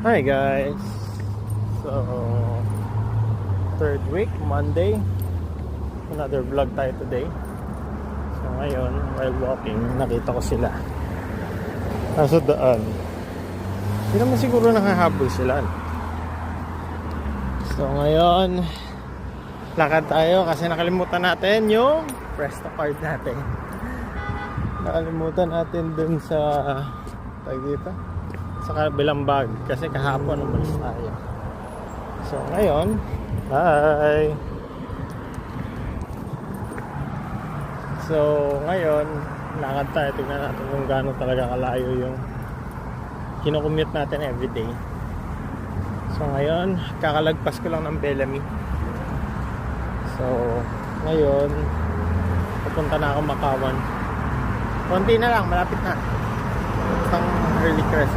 Hi guys. So third week, Monday. Another vlog tayo today. So ngayon, while walking, nakita ko sila nasa daan. Hindi naman siguro nakahabol sila. So ngayon, lakad tayo kasi nakalimutan natin yung Presto card natin. Nakalimutan natin dun sa dito, sa kabilang bag kasi kahapon umalis tayo. So ngayon, bye. So ngayon, lakad tayo, tingnan natin kung gaano talaga kalayo yung kinocommute natin everyday. So ngayon, kakalagpas ko lang ng Bellamy. So ngayon, pupunta na ako Makawan. Konti na lang, malapit na. Isang early crest.